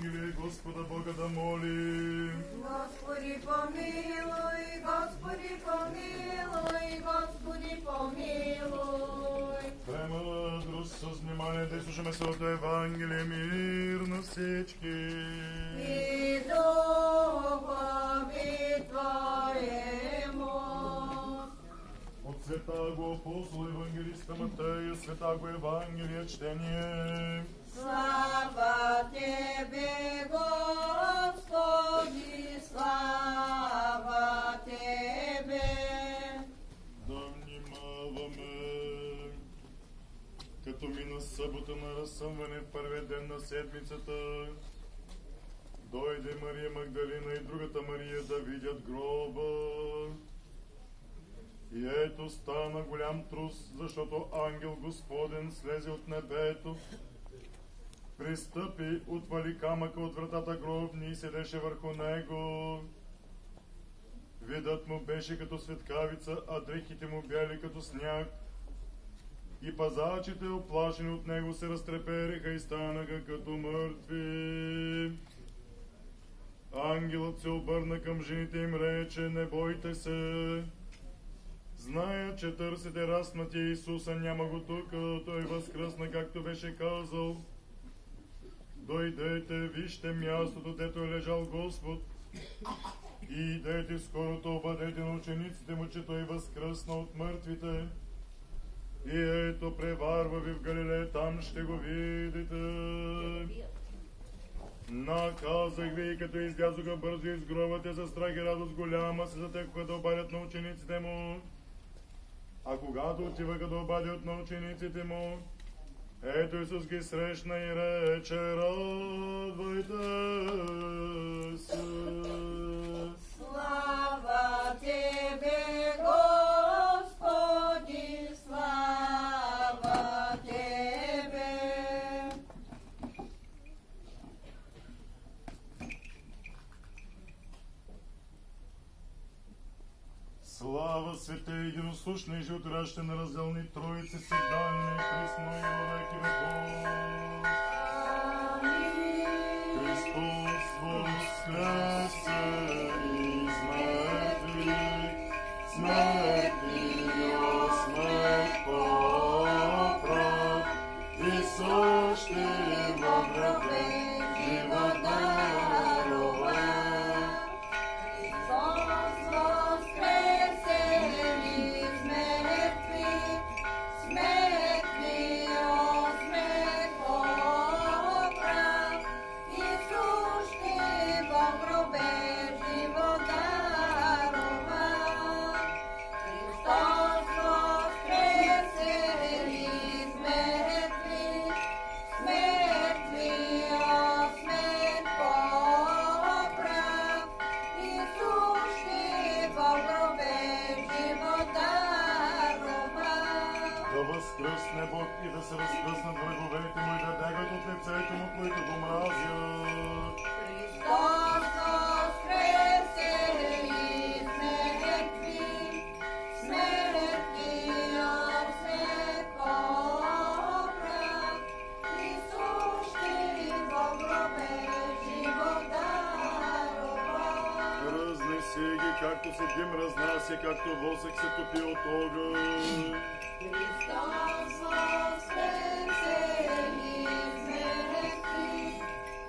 Евангелие Господа Бога да молим. Господи помилуй, Господи помилуй, Господи помилуй. Премъдрост с внимание да изслушаме Святото Евангелие, мир на всички. И духови Твоему. От Святаго апостола Евангелиста Матея, Святаго Евангелие чтение. Слава Тебе, Господи, слава Тебе. Да внимаваме. Като мина събота на разсъмване в първия ден на седмицата, дойде Мария Магдалина и другата Мария да видят гроба. И ето стана голям трус, защото ангел Господен слезе от небето, пристъпи, отвали камъка от вратата гробни и седеше върху него. Видът му беше като светкавица, а дрехите му бяли като сняг. И пазачите, оплашени от него, се разтрепериха и станаха като мъртви. Ангелът се обърна към жените и им рече: не бойте се. Зная, че търсите разпнатия Исуса, няма го тук, той възкръсна, както беше казал. Дойдете, вижте мястото, дето е лежал Господ. И идете скорото, обадете на учениците му, че той възкръсна от мъртвите. И ето, преварва ви в Галилея, там ще го видите. Наказах ви, като излязоха бързо из гроба, те за страх и радост голяма се затекоха да обадят на учениците му. А когато отиваха да обадят на учениците му, ето Исус ги срещна и рече: радвайте се. Слава Тебе, Господи, слава Тебе. Слава свете, единосущна и животворяща на разделни троици, сегдане, присно и во веки веков. Христос воскресе из мертвих, смертния смърт поправ, и същи во гробе живот дарова. Възкръсне Бог и да се разкръснат враговете му и да бягат от лицето му, които го мразят. Христос воскресе из мертвих, смертния смърт поправ, и сущи во гробе живот дарова. Разнеси ги, както се дим разнася, както восък се топи от огън. Христос воскресе из мертвих,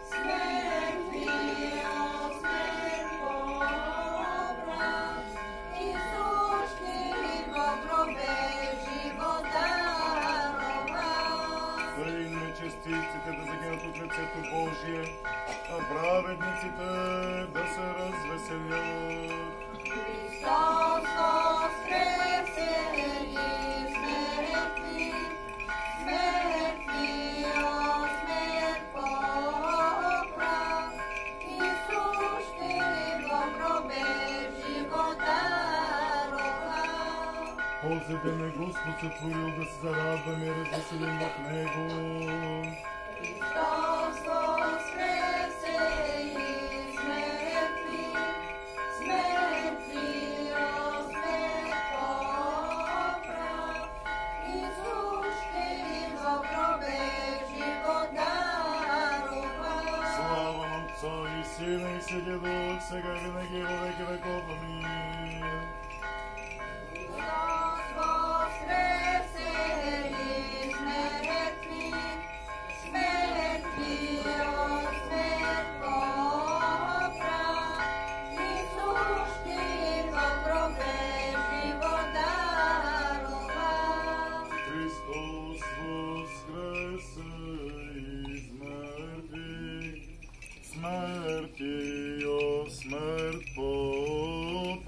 смертния смърт поправ, и сущи во гробе живот дарова. Тъй нечестивците да загинат от лицето Божие, а праведниците да се развеселят. Христос воскресе из мертвих, смертния смърт поправ, и сущи во гробе живот дарова. Този ден е Господ сътворил, да се зарадваме и развеселим в Него. Христос воскресе из мертвих, смертния смърт поправ, и сущи во гробе живот дарова. Слава и Сина и Святия Дух, сега и винаги и во веки веков. Амин. Христос воскресе из мертвых, смертью смерть попрол.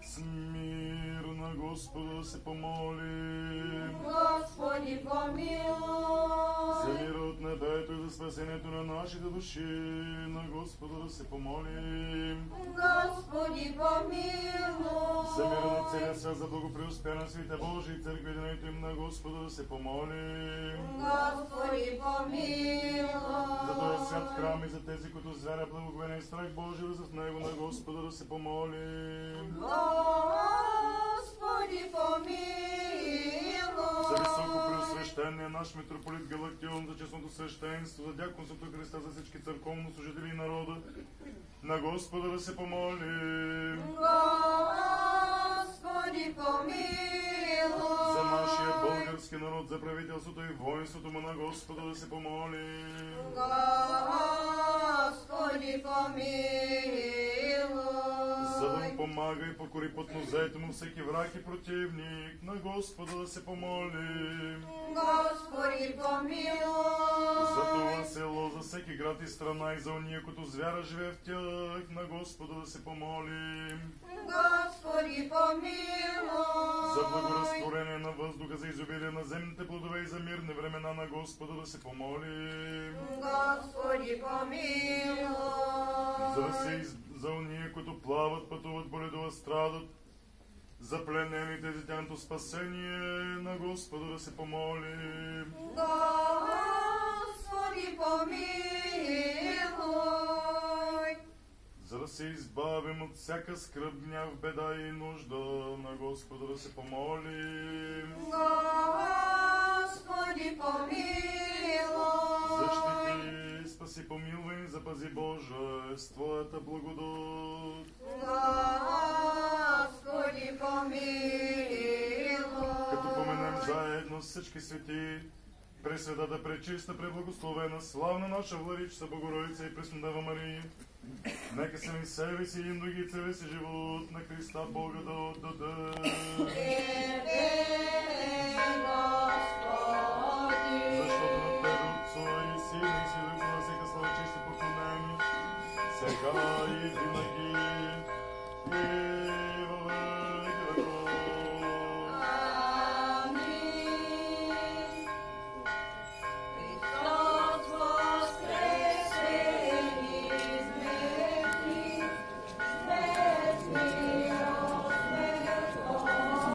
Смирно Господу се помолим. Господи, помилуй. За мира от небето и за спасението на нашите души, на Господа да се помолим. Господи, помилуй. За мира на целия свят, за благопреуспея на свите Божии и църкви, единението им на Господа да се помолим. Господи, помилуй. За този свят храм и за тези, които зверя благоговение и страх Божий, в него на Господа да се помолим. Господи, помилуй. За високо преосвещение наш митрополит Галактион, за честното свещенство, за дяконството Христа, за всички църковно служители и народа, на Господа да се помолим. Господи, помилуй. За нашия български народ, за правителството и воинството му, на Господа да се помолим. Господи, помилуй. За да му помага и покори потнозето му всеки враг и противник, на Господа да се помолим. Господи, помилуй. За това село, за всеки град и страна и за уния, които звяра живее в тях, на Господа да се помолим. Господи, помилуй. За благоразтворение на въздуха, за изобилие на земните плодове и за мирни времена, на Господа да се помолим. Господи, помилуй. За уния, които плават, пътуват, боледуват, страдат, за пленените за тяхното спасение, на Господа да се помолим. Господи, помилуй. За да се избавим от всяка скръб, гняв, беда и нужда, на Господа да се помолим. Господи, помилуй. Защити, спаси, помилвай ни, запази Боже, с Твоята благодат. Господи, помилуй. Като поменем заедно с всички свети, Пресвятата, пречиста, преблагословена, славна наша Владичица Богородица и Преснодева Мария, нека се ми себе си и други цели си живот на Христа Бога да отдаде. Защото на Тебе, Отца и Сина и Святия Дух, на всяка слава, чест и поклонение, сега и винаги и във